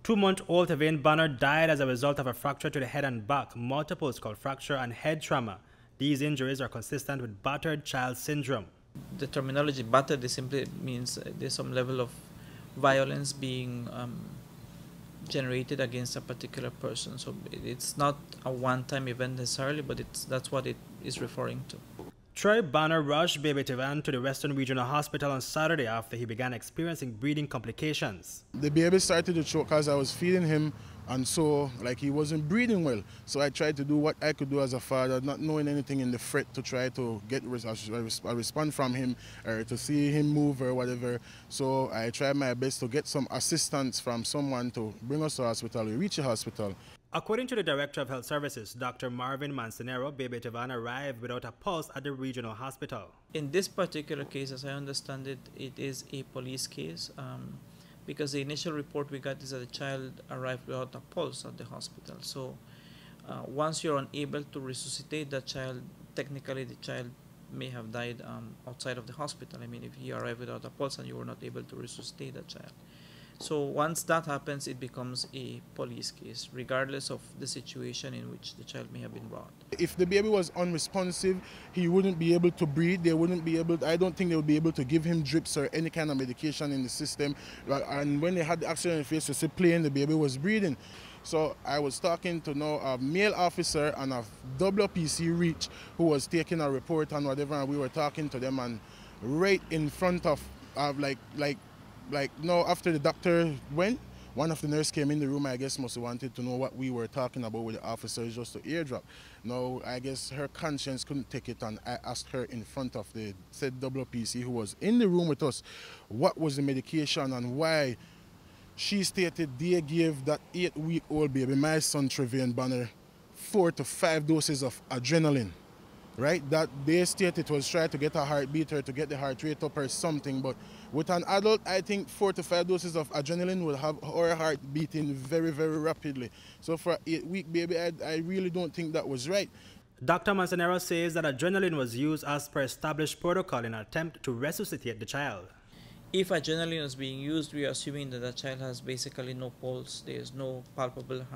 2-month-old Thevane Banner died as a result of a fracture to the head and back, multiple skull fracture, and head trauma. These injuries are consistent with Battered Child Syndrome. The terminology battered simply means there's some level of violence being generated against a particular person. So it's not a one-time event necessarily, but that's what it is referring to. Troy Banner rushed baby Thevane to the Western Regional Hospital on Saturday after he began experiencing breathing complications. The baby started to choke as I was feeding him, and so he wasn't breathing well. So I tried to do what I could do as a father, not knowing anything in the threat, to try to get a response from him or to see him move or whatever. So I tried my best to get some assistance from someone to bring us to the hospital. We reached the hospital. According to the Director of Health Services, Dr. Marvin Mancinero, baby Thevane arrived without a pulse at the regional hospital. In this particular case, as I understand it, it is a police case because the initial report we got is that the child arrived without a pulse at the hospital. So once you're unable to resuscitate the child, technically the child may have died outside of the hospital. I mean, if he arrived without a pulse and you were not able to resuscitate the child. So once that happens, it becomes a police case, regardless of the situation in which the child may have been brought. If the baby was unresponsive, he wouldn't be able to breathe. They wouldn't be able. I don't think they would be able to give him drips or any kind of medication in the system. And when they had the accident in face, to plain, the baby was breathing. So I was talking to now a male officer and a W.R.H who was taking a report and whatever, and we were talking to them, and right in front of no, after the doctor went, one of the nurses came in the room. I guess must have wanted to know what we were talking about with the officers, just to eardrop. No, I guess her conscience couldn't take it, and I asked her in front of the said W.R.H who was in the room with us what was the medication and why. She stated they gave that 8-week-old baby, my son Thevane Banner, 4 to 5 doses of adrenaline. Right, that they stated it was trying to get a heartbeat or to get the heart rate up or something, but with an adult, I think 4 to 5 doses of adrenaline will have our heart beating very, very rapidly. So for an 8-week baby, I really don't think that was right. Dr. Mancinero says that adrenaline was used as per established protocol in an attempt to resuscitate the child. If adrenaline is being used, we are assuming that the child has basically no pulse, there is no palpable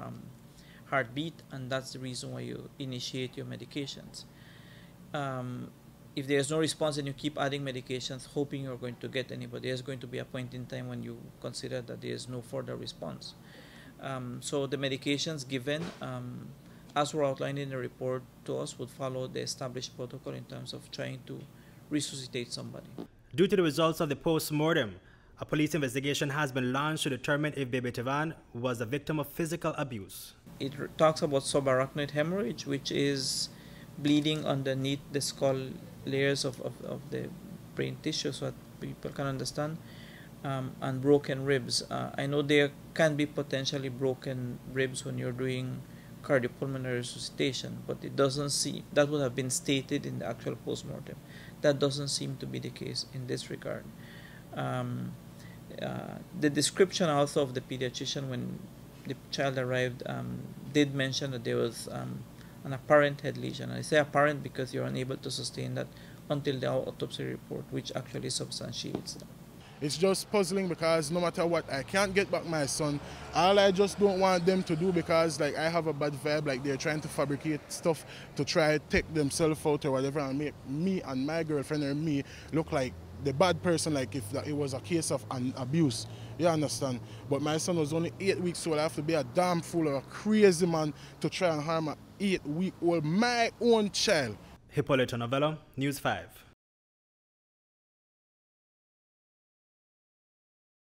heartbeat, and that's the reason why you initiate your medications. If there's no response and you keep adding medications hoping you're going to get anybody, there's going to be a point in time when you consider that there's no further response. So the medications given, as were outlined in the report to us, would follow the established protocol in terms of trying to resuscitate somebody. Due to the results of the post-mortem, a police investigation has been launched to determine if baby Thevane was a victim of physical abuse. It talks about subarachnoid hemorrhage, which is bleeding underneath the skull layers of the brain tissue, so that people can understand, and broken ribs. I know there can be potentially broken ribs when you're doing cardiopulmonary resuscitation, but it doesn't seem, that would have been stated in the actual postmortem. That doesn't seem to be the case in this regard. The description also of the pediatrician when the child arrived did mention that there was an apparent head lesion. I say apparent because you're unable to sustain that until the autopsy report, which actually substantiates that. It's just puzzling because no matter what, I can't get back my son. All I just don't want them to do, because I have a bad vibe, they're trying to fabricate stuff to try to take themselves out or whatever and make me and my girlfriend or me look like the bad person, like if it was a case of an abuse. You understand? But my son was only 8 weeks old. I have to be a damn fool or a crazy man to try and harm an 8-week-old, my own child. Hipolito Novelo, News 5.